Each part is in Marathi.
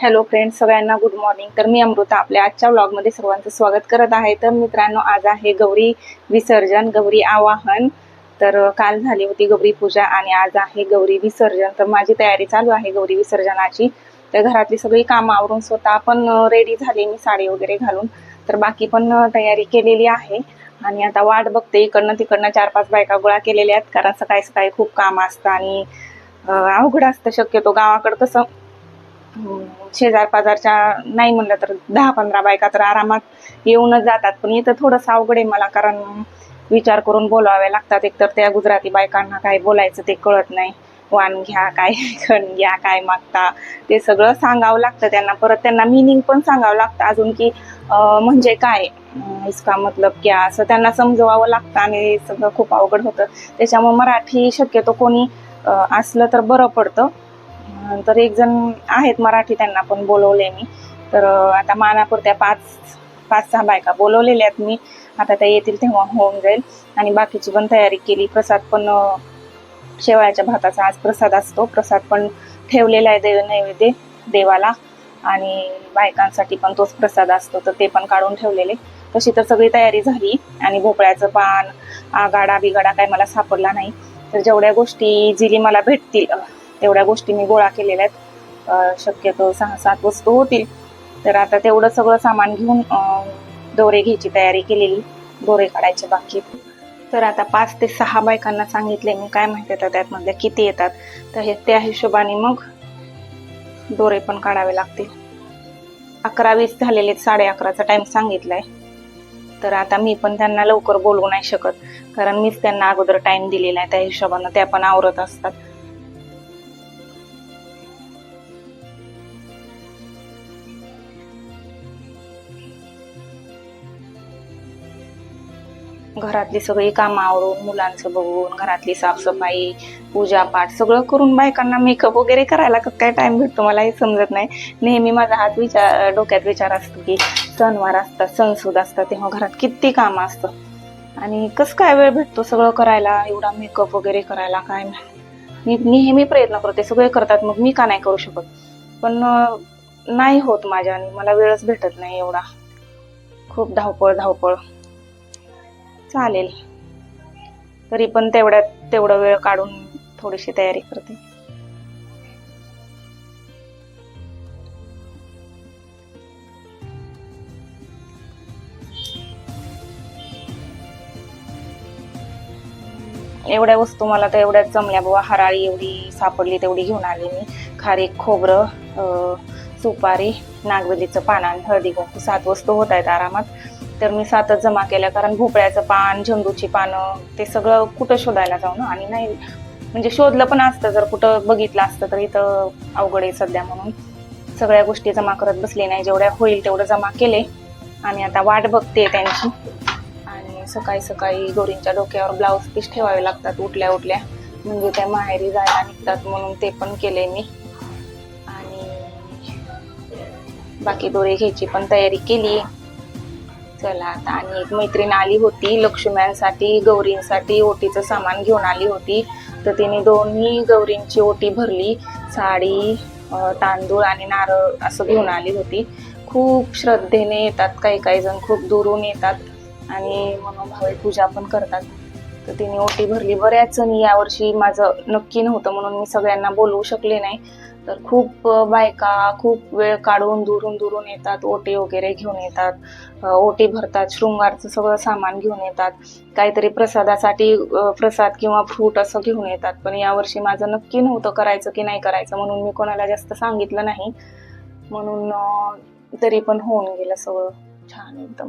हॅलो फ्रेंड्स, सगळ्यांना गुड मॉर्निंग. तर मी अमृता आपल्या आजच्या व्लॉगमध्ये सर्वांचं स्वागत करत आहे. तर मित्रांनो, आज आहे गौरी विसर्जन, गौरी आवाहन. तर काल झाली होती गौरी पूजा आणि आज आहे गौरी विसर्जन. तर माझी तयारी चालू आहे गौरी विसर्जनाची. तर घरातली सगळी कामं आवरून स्वतः पण रेडी झाली मी साडी वगैरे घालून. तर बाकी पण तयारी केलेली आहे आणि आता वाट बघते. इकडनं तिकडनं 4-5 बायका गोळा केलेल्या आहेत, कारण सकाळी सकाळी खूप काम असतं आणि अवघड असतं. शक्यतो गावाकडं कसं शेजार पाजारच्या नाही म्हणलं तर 10-15 बायका तर आरामात येऊनच जातात. पण इथं थोडंसं अवघड आहे मला, कारण विचार करून बोलावे लागतात. एकतर त्या गुजराती बायकांना काय बोलायचं ते कळत नाही. वाण घ्या, काय खण घ्या, काय मागता ते सगळं सांगावं लागतं त्यांना. परत त्यांना मिनिंग पण सांगावं लागतं अजून, की म्हणजे काय, इसका मतलब क्या, असं त्यांना समजवावं लागतं आणि सगळं खूप अवघड होतं. त्याच्यामुळे मराठी शक्यतो कोणी असलं तर बरं पडतं. तर एक जण आहेत मराठी, त्यांना पण बोलवले मी. तर आता मानापुरत्या 5-6 बायका बोलवलेल्या आहेत मी. आता त्या येतील तेव्हा होऊन जाईल. आणि बाकीची पण तयारी केली. प्रसाद पण शेवयाच्या भाताचा आज प्रसाद असतो. प्रसाद पण ठेवलेला आहे नैवेद्य देवाला, आणि बायकांसाठी पण तोच प्रसाद असतो, तर ते पण काढून ठेवलेले. तशी तर सगळी तयारी झाली. आणि भोपळ्याचं पान, आगाडा बिगाडा काय मला सापडला नाही. तर जेवढ्या गोष्टी इझिली मला भेटतील तेवढ्या गोष्टी मी गोळा केलेल्या आहेत. शक्यतो 6-7 वस्तू होतील. तर आता तेवढं सगळं सामान घेऊन दोरे घ्यायची तयारी केलेली, दोरे काढायचे बाकी. तर आता 5 ते 6 बायकांना सांगितले मी, काय माहिती आता त्यातमधल्या किती येतात. तर त्या हिशोबाने मग दोरे पण काढावे लागतील. 11:20 झालेले, 11:30चा टाइम सांगितलाय. तर आता मी पण त्यांना लवकर बोलवू नाही शकत, कारण मीच त्यांना अगोदर टाइम दिलेला आहे. त्या हिशोबानं त्या पण आवरत असतात. घरातली सगळी कामं आवरून, मुलांचं बघून, घरातली साफसफाई, पूजापाठ सगळं करून बायकांना मेकअप वगैरे करायला काय टाइम भेटतो मला हे समजत नाही. नेहमी माझा हाच डोक्यात विचार असतो की सणवार असतात, सणसूद असतात, तेव्हा घरात किती कामं असतं आणि कसं काय वेळ भेटतो सगळं करायला, एवढा मेकअप वगैरे करायला. काय मी नेहमी प्रयत्न करते, सगळे करतात, मग मी का नाही करू शकत. पण नाही होत माझ्याने, मला वेळच भेटत नाही एवढा. खूप धावपळ. चालेल, तरी पण तेवढा वेळ काढून थोडीशी तयारी करते. एवढ्या वस्तू मला तर एवढ्याच जमल्या बाबा. हराळी एवढी सापडली तेवढी घेऊन आली मी. खारीक, खोबरं, सुपारी, नागवेलीचं पान आणि हळदी कुंकू 7 वस्तू होत आहेत आरामात. तर मी 7च जमा केल्या, कारण भोपळ्याचं पान, झेंडूची पानं ते सगळं कुठं शोधायला जाऊ ना. आणि नाही म्हणजे शोधलं पण असतं, जर कुठं बघितलं असतं तर इथं अवघड आहे सध्या, म्हणून सगळ्या गोष्टी जमा करत बसले नाही. जेवढ्या होईल तेवढं जमा केले आणि आता वाट बघते त्यांची. आणि सकाळी सकाळी गौरींच्या डोक्यावर ब्लाऊज पीस ठेवावे लागतात उठल्या म्हणजे त्या माहेरी जायला निघतात, म्हणून ते पण केले मी. आणि बाकी दोरे घ्यायची पण तयारी केली. चला आता. आणि एक मैत्रीण आली होती लक्ष्म्यांसाठी, गौरींसाठी ओटीचं सामान घेऊन आली होती. तर तिने दोन्ही गौरींची ओटी भरली. साडी, तांदूळ आणि नारळ असं घेऊन आली होती. खूप श्रद्धेने येतात काही जण, खूप दुरून येतात आणि मनोभावे पूजा पण करतात. तर तिने ओटी भरली. बऱ्याच जणी यावर्षी माझं नक्की नव्हतं म्हणून मी सगळ्यांना बोलवू शकले नाही. तर खूप बायका खूप वेळ काढून दुरून येतात, ओटी वगैरे घेऊन येतात, ओटी भरतात, शृंगारचं सगळं सामान घेऊन येतात, काहीतरी प्रसादासाठी प्रसाद किंवा फ्रूट असं घेऊन येतात. पण यावर्षी माझं नक्की नव्हतं करायचं की नाही करायचं, म्हणून मी कोणाला जास्त सांगितलं नाही. म्हणून तरी पण होऊन गेलं सगळं छान एकदम.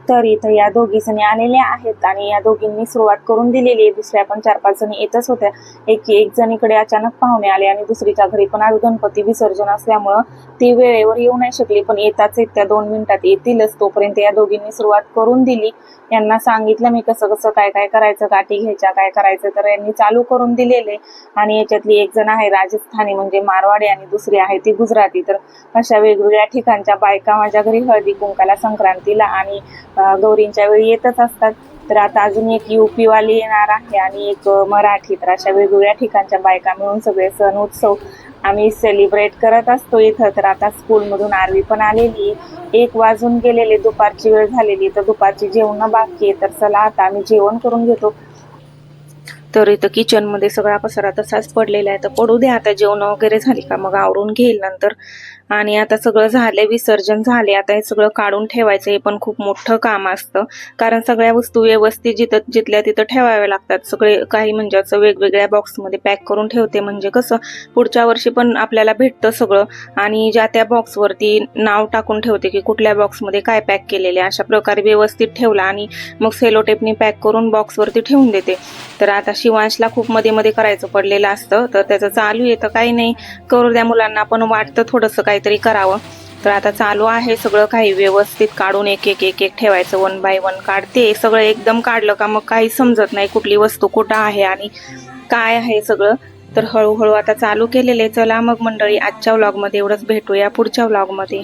तर इथं या दोघी जणी आलेल्या आहेत आणि या दोघींनी सुरुवात करून दिलेली आहे. दुसऱ्या पण 4-5 जणी येतच होत्या. एक जणीकडे अचानक पाहुणे आले आणि दुसरीच्या घरी पण आज गणपती विसर्जन असल्यामुळं ती वेळेवर येऊ नाही शकली, पण येताच त्या 2 मिनिटात येतीलच. तोपर्यंत या दोघींनी सुरुवात करून दिली. यांना सांगितलं मी कसं काय करायचं, गाठी घ्यायच्या, काय करायचं, तर यांनी चालू करून दिलेले. आणि याच्यातली एक जण आहे राजस्थानी म्हणजे मारवाडी आणि दुसरी आहे ती गुजराती. तर अशा वेगवेगळ्या ठिकाणच्या बायका माझ्या घरी हळदी कुंकाला, संक्रांतीला आणि गौरींच्या वेळी येतच असतात. तर आता अजून एक UP वाली येणार आहे आणि एक मराठी. तर अशा वेगवेगळ्या ठिकाणच्या बायका मिळून सगळे सण उत्सव आम्ही सेलिब्रेट करत असतो इथं. तर आता स्कूलमधून आरवी पण आलेली, 1 वाजून गेलेले, दुपारची वेळ झालेली. तर दुपारची जेवण बाकी आहे. तर चला आता आम्ही जेवण करून घेतो. तर इथं किचनमध्ये सगळा पसारा तसाच पडलेला आहे. तर पडू द्या, आता जेवण वगैरे झाली का मग आवरून घेईल नंतर. आणि आता सगळं झालंय, विसर्जन झाले. आता हे सगळं काढून ठेवायचं, हे पण खूप मोठं काम असतं. कारण सगळ्या वस्तू व्यवस्थित जिथल्या तिथं ठेवाव्या लागतात. सगळे काही म्हणजे असं वेगवेगळ्या बॉक्समध्ये पॅक करून ठेवते, म्हणजे कसं पुढच्या वर्षी पण आपल्याला भेटतं सगळं. आणि ज्या त्या बॉक्सवरती नाव टाकून ठेवते की कुठल्या बॉक्समध्ये काय पॅक केलेले, अशा प्रकारे व्यवस्थित ठेवला आणि मग सेलो टेपनी पॅक करून बॉक्सवरती ठेवून देते. तर आता शिवांशला खूप मध्ये मध्ये करायचं पडलेलं असतं, तर त्याचं चालू आहे. तर काही नाही, करू द्या, मुलांना पण वाटतं थोडंसं काहीतरी करावं. तर आता चालू आहे सगळं काही व्यवस्थित काढून एक एक ठेवायचं. 1 बाय 1 काढते सगळं. एकदम काढलं का मग काही समजत नाही कुठली वस्तू कुठं आहे आणि काय आहे सगळं. तर हळूहळू आता चालू केलेले. चला मग मंडळी, आजच्या व्लॉगमध्ये एवढंच. भेटूया पुढच्या व्लॉगमध्ये.